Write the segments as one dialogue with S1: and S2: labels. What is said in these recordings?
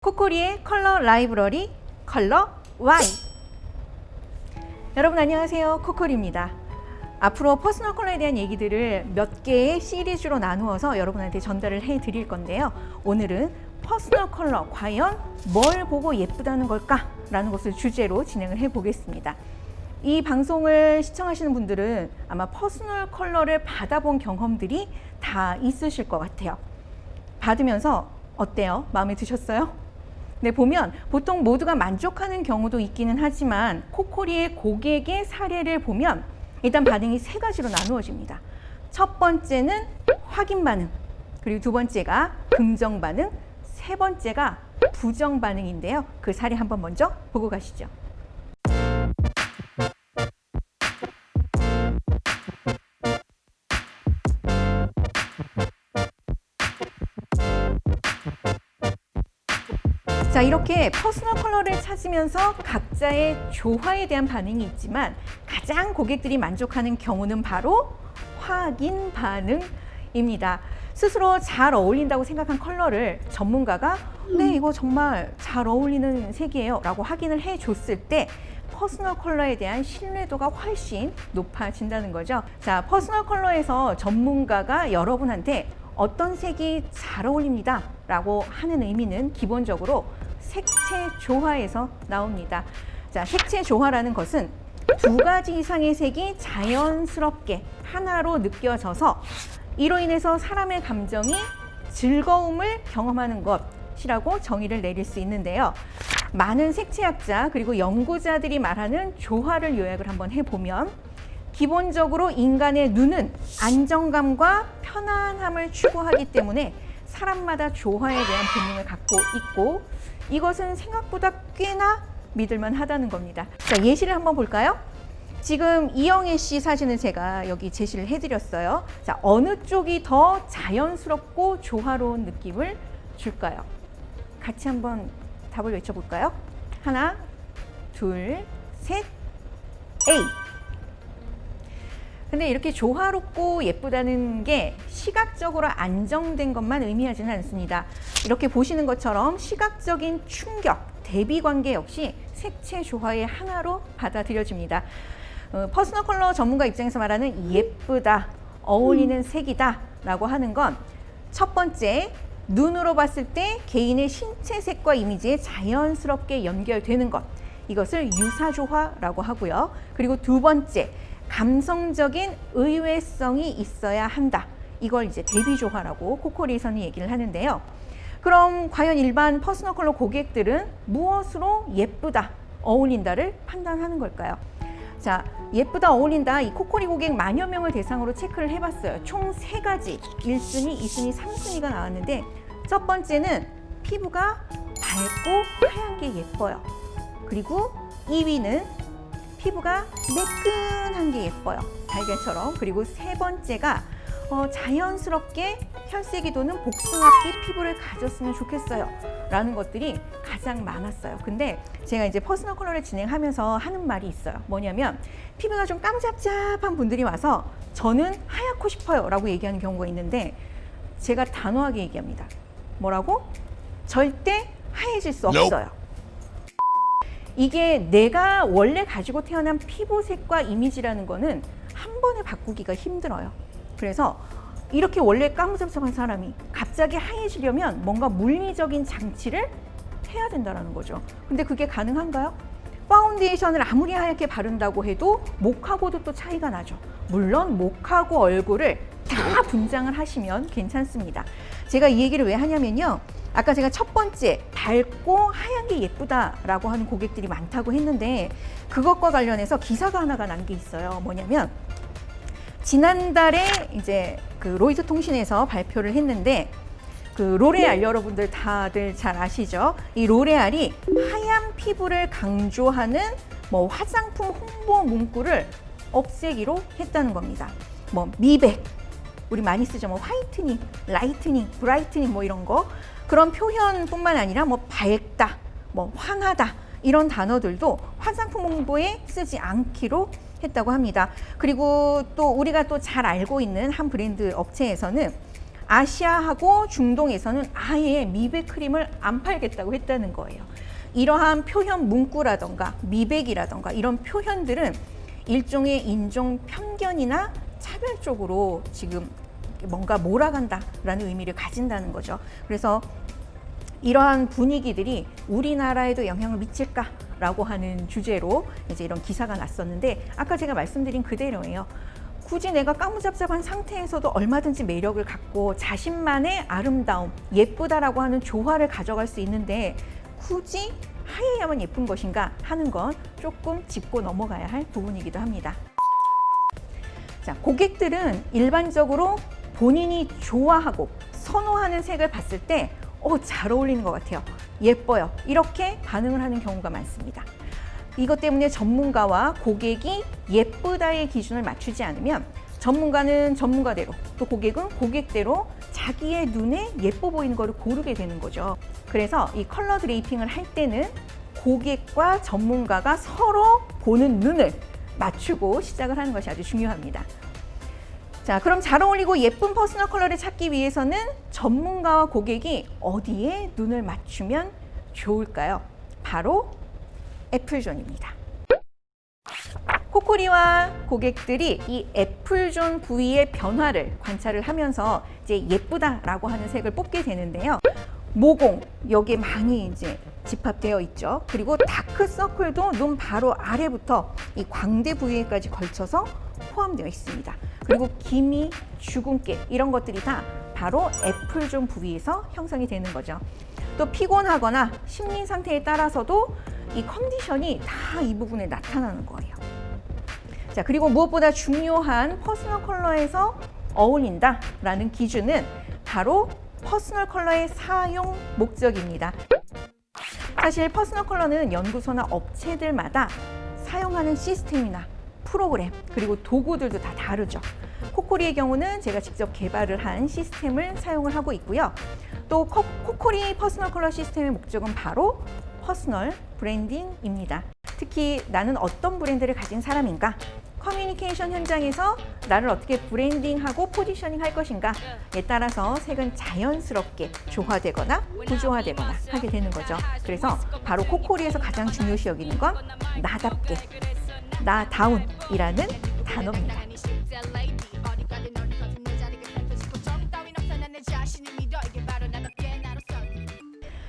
S1: 코코리의 컬러 라이브러리 컬러 Y. 여러분 안녕하세요. 코코리입니다. 앞으로 퍼스널 컬러에 대한 얘기들을 몇 개의 시리즈로 나누어서 여러분한테 전달을 해 드릴 건데요. 오늘은 퍼스널 컬러 과연 뭘 보고 예쁘다는 걸까? 라는 것을 주제로 진행을 해 보겠습니다. 이 방송을 시청하시는 분들은 아마 퍼스널 컬러를 받아본 경험들이 다 있으실 것 같아요. 받으면서 어때요? 마음에 드셨어요? 네, 보면 보통 모두가 만족하는 경우도 있기는 하지만 코코리의 고객의 사례를 보면 일단 반응이 세 가지로 나누어집니다. 첫 번째는 확인 반응, 그리고 두 번째가 긍정 반응, 세 번째가 부정 반응인데요. 그 사례 한번 먼저 보고 가시죠. 자, 이렇게 퍼스널 컬러를 찾으면서 각자의 조화에 대한 반응이 있지만 가장 고객들이 만족하는 경우는 바로 확인 반응입니다. 스스로 잘 어울린다고 생각한 컬러를 전문가가 네, 이거 정말 잘 어울리는 색이에요 라고 확인을 해줬을 때 퍼스널 컬러에 대한 신뢰도가 훨씬 높아진다는 거죠. 자, 퍼스널 컬러에서 전문가가 여러분한테 어떤 색이 잘 어울립니다 라고 하는 의미는 기본적으로 색채 조화에서 나옵니다. 자, 색채 조화라는 것은 두 가지 이상의 색이 자연스럽게 하나로 느껴져서 이로 인해서 사람의 감정이 즐거움을 경험하는 것이라고 정의를 내릴 수 있는데요. 많은 색채학자 그리고 연구자들이 말하는 조화를 요약을 한번 해보면 기본적으로 인간의 눈은 안정감과 편안함을 추구하기 때문에 사람마다 조화에 대한 본능을 갖고 있고 이것은 생각보다 꽤나 믿을만 하다는 겁니다. 자, 예시를 한번 볼까요? 지금 이영애 씨 사진을 제가 여기 제시를 해드렸어요. 자, 어느 쪽이 더 자연스럽고 조화로운 느낌을 줄까요? 같이 한번 답을 외쳐볼까요? 하나, 둘, 셋, A. 근데 이렇게 조화롭고 예쁘다는 게 시각적으로 안정된 것만 의미하지는 않습니다. 이렇게 보시는 것처럼 시각적인 충격, 대비 관계 역시 색채 조화의 하나로 받아들여집니다. 퍼스널 컬러 전문가 입장에서 말하는 예쁘다, 어울리는 색이다 라고 하는 건 첫 번째, 눈으로 봤을 때 개인의 신체색과 이미지에 자연스럽게 연결되는 것. 이것을 유사조화라고 하고요. 그리고 두 번째, 감성적인 의외성이 있어야 한다. 이걸 이제 대비조화라고 코코리에서는 얘기를 하는데요. 그럼 과연 일반 퍼스널 컬러 고객들은 무엇으로 예쁘다, 어울린다를 판단하는 걸까요? 자, 예쁘다, 어울린다 이 코코리 고객 만여 명을 대상으로 체크를 해봤어요. 총 3가지 1순위, 2순위, 3순위가 나왔는데 첫 번째는 피부가 밝고 하얀 게 예뻐요. 그리고 2위는 피부가 매끈한 게 예뻐요. 달걀처럼. 그리고 세 번째가 자연스럽게 혈색이 도는 복숭아빛 피부를 가졌으면 좋겠어요 라는 것들이 가장 많았어요. 근데 제가 이제 퍼스널 컬러를 진행하면서 하는 말이 있어요. 뭐냐면 피부가 좀 까무잡잡한 분들이 와서 저는 하얗고 싶어요 라고 얘기하는 경우가 있는데 제가 단호하게 얘기합니다. 뭐라고? 절대 하얘질 수 없어요. 이게 내가 원래 가지고 태어난 피부색과 이미지라는 거는 한 번에 바꾸기가 힘들어요. 그래서 이렇게 원래 까무잡잡한 사람이 갑자기 하얘지려면 뭔가 물리적인 장치를 해야 된다는 거죠. 근데 그게 가능한가요? 파운데이션을 아무리 하얗게 바른다고 해도 목하고도 또 차이가 나죠. 물론 목하고 얼굴을 다 분장을 하시면 괜찮습니다. 제가 이 얘기를 왜 하냐면요. 아까 제가 첫 번째 밝고 하얀 게 예쁘다라고 하는 고객들이 많다고 했는데 그것과 관련해서 기사가 하나가 난 게 있어요. 뭐냐면 지난달에 이제 그 로이터 통신에서 발표를 했는데 그 로레알 여러분들 다들 잘 아시죠? 이 로레알이 하얀 피부를 강조하는 뭐 화장품 홍보 문구를 없애기로 했다는 겁니다. 뭐 미백, 우리 많이 쓰죠. 뭐 화이트닝, 라이트닝, 브라이트닝 뭐 이런 거. 그런 표현뿐만 아니라 뭐 밝다, 뭐 환하다 이런 단어들도 화장품 홍보에 쓰지 않기로 했다고 합니다. 그리고 또 우리가 또 잘 알고 있는 한 브랜드 업체에서는 아시아하고 중동에서는 아예 미백 크림을 안 팔겠다고 했다는 거예요. 이러한 표현 문구라던가 미백이라던가 이런 표현들은 일종의 인종 편견이나 차별적으로 지금 뭔가 몰아간다라는 의미를 가진다는 거죠. 그래서 이러한 분위기들이 우리나라에도 영향을 미칠까라고 하는 주제로 이제 이런 기사가 났었는데, 아까 제가 말씀드린 그대로예요. 굳이 내가 까무잡잡한 상태에서도 얼마든지 매력을 갖고 자신만의 아름다움, 예쁘다라고 하는 조화를 가져갈 수 있는데 굳이 하얘야만 예쁜 것인가 하는 건 조금 짚고 넘어가야 할 부분이기도 합니다. 자, 고객들은 일반적으로 본인이 좋아하고 선호하는 색을 봤을 때 잘 어울리는 것 같아요, 예뻐요, 이렇게 반응을 하는 경우가 많습니다. 이것 때문에 전문가와 고객이 예쁘다의 기준을 맞추지 않으면 전문가는 전문가대로, 또 고객은 고객대로 자기의 눈에 예뻐 보이는 것을 고르게 되는 거죠. 그래서 이 컬러 드레이핑을 할 때는 고객과 전문가가 서로 보는 눈을 맞추고 시작을 하는 것이 아주 중요합니다. 자, 그럼 잘 어울리고 예쁜 퍼스널 컬러를 찾기 위해서는 전문가와 고객이 어디에 눈을 맞추면 좋을까요? 바로 애플존입니다. 코코리와 고객들이 이 애플존 부위의 변화를 관찰을 하면서 이제 예쁘다라고 하는 색을 뽑게 되는데요. 모공, 여기에 많이 이제 집합되어 있죠. 그리고 다크서클도 눈 바로 아래부터 이 광대 부위까지 걸쳐서 포함되어 있습니다. 그리고 기미, 주근깨 이런 것들이 다 바로 애플존 부위에서 형성이 되는 거죠. 또 피곤하거나 심리 상태에 따라서도 이 컨디션이 다 이 부분에 나타나는 거예요. 자, 그리고 무엇보다 중요한 퍼스널 컬러에서 어울린다라는 기준은 바로 퍼스널 컬러의 사용 목적입니다. 사실 퍼스널 컬러는 연구소나 업체들마다 사용하는 시스템이나 프로그램, 그리고 도구들도 다 다르죠. 코코리의 경우는 제가 직접 개발을 한 시스템을 사용을 하고 있고요. 또 코코리 퍼스널 컬러 시스템의 목적은 바로 퍼스널 브랜딩입니다. 특히 나는 어떤 브랜드를 가진 사람인가, 커뮤니케이션 현장에서 나를 어떻게 브랜딩하고 포지셔닝 할 것인가에 따라서 색은 자연스럽게 조화되거나 부조화되거나 하게 되는 거죠. 그래서 바로 코코리에서 가장 중요시 여기는 건 나답게, 나다운이라는 단어입니다.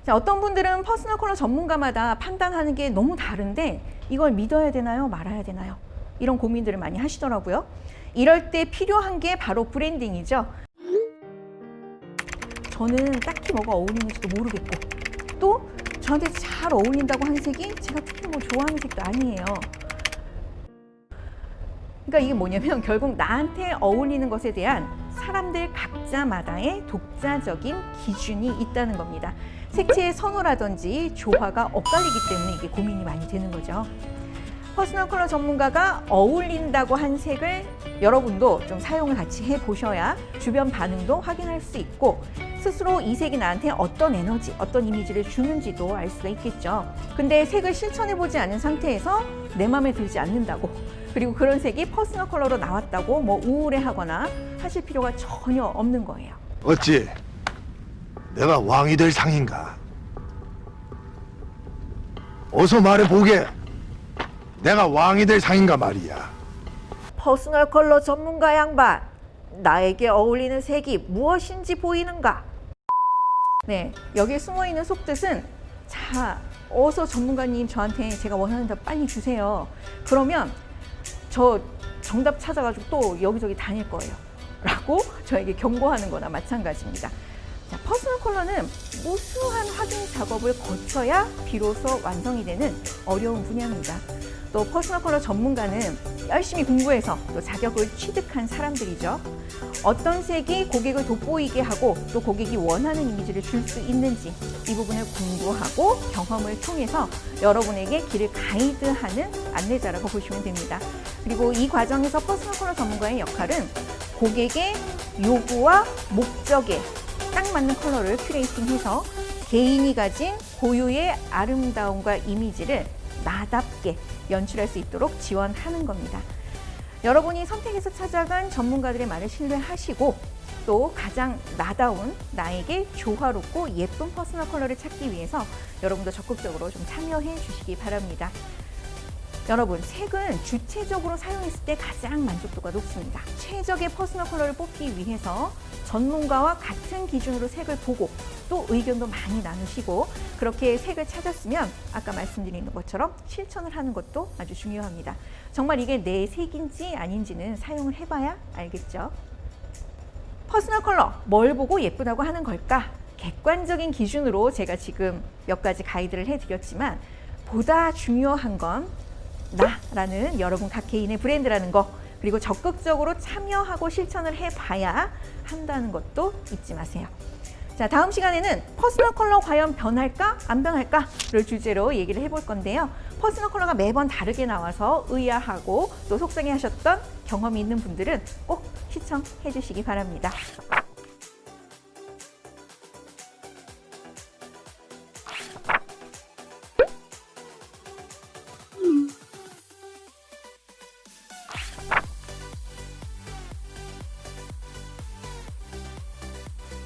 S1: 자, 어떤 분들은 퍼스널 컬러 전문가마다 판단하는 게 너무 다른데 이걸 믿어야 되나요? 말아야 되나요? 이런 고민들을 많이 하시더라고요. 이럴 때 필요한 게 바로 브랜딩이죠. 저는 딱히 뭐가 어울리는지도 모르겠고, 또 저한테 잘 어울린다고 한 색이 제가 특히 뭐 좋아하는 색도 아니에요. 그러니까 이게 뭐냐면 결국 나한테 어울리는 것에 대한 사람들 각자마다의 독자적인 기준이 있다는 겁니다. 색채의 선호라든지 조화가 엇갈리기 때문에 이게 고민이 많이 되는 거죠. 퍼스널 컬러 전문가가 어울린다고 한 색을 여러분도 좀 사용을 같이 해보셔야 주변 반응도 확인할 수 있고, 스스로 이 색이 나한테 어떤 에너지, 어떤 이미지를 주는지도 알 수가 있겠죠. 근데 색을 실천해보지 않은 상태에서 내 마음에 들지 않는다고, 그리고 그런 색이 퍼스널 컬러로 나왔다고 뭐 우울해하거나 하실 필요가 전혀 없는 거예요.
S2: 어찌 내가 왕이 될 상인가? 어서 말해보게. 내가 왕이 될 상인가 말이야.
S1: 퍼스널 컬러 전문가 양반, 나에게 어울리는 색이 무엇인지 보이는가? 네, 여기에 숨어있는 속뜻은, 자, 어서 전문가님 저한테 제가 원하는 답 빨리 주세요. 그러면 저 정답 찾아가지고 또 여기저기 다닐 거예요 라고 저에게 경고하는 거나 마찬가지입니다. 자, 퍼스널 컬러는 무수한 확인 작업을 거쳐야 비로소 완성이 되는 어려운 분야입니다. 또 퍼스널 컬러 전문가는 열심히 공부해서 또 자격을 취득한 사람들이죠. 어떤 색이 고객을 돋보이게 하고 또 고객이 원하는 이미지를 줄 수 있는지 이 부분을 공부하고 경험을 통해서 여러분에게 길을 가이드하는 안내자라고 보시면 됩니다. 그리고 이 과정에서 퍼스널 컬러 전문가의 역할은 고객의 요구와 목적에 딱 맞는 컬러를 큐레이팅해서 개인이 가진 고유의 아름다움과 이미지를 나답게 연출할 수 있도록 지원하는 겁니다. 여러분이 선택해서 찾아간 전문가들의 말을 신뢰하시고 또 가장 나다운 나에게 조화롭고 예쁜 퍼스널 컬러를 찾기 위해서 여러분도 적극적으로 좀 참여해 주시기 바랍니다. 여러분, 색은 주체적으로 사용했을 때 가장 만족도가 높습니다. 최적의 퍼스널 컬러를 뽑기 위해서 전문가와 같은 기준으로 색을 보고 또 의견도 많이 나누시고 그렇게 색을 찾았으면 아까 말씀드린 것처럼 실천을 하는 것도 아주 중요합니다. 정말 이게 내 색인지 아닌지는 사용을 해봐야 알겠죠. 퍼스널 컬러, 뭘 보고 예쁘다고 하는 걸까? 객관적인 기준으로 제가 지금 몇 가지 가이드를 해드렸지만 보다 중요한 건 나라는 여러분 각 개인의 브랜드라는 거, 그리고 적극적으로 참여하고 실천을 해봐야 한다는 것도 잊지 마세요. 자, 다음 시간에는 퍼스널 컬러 과연 변할까 안 변할까를 주제로 얘기를 해볼 건데요. 퍼스널 컬러가 매번 다르게 나와서 의아하고 또 속상해하셨던 경험이 있는 분들은 꼭 시청해 주시기 바랍니다.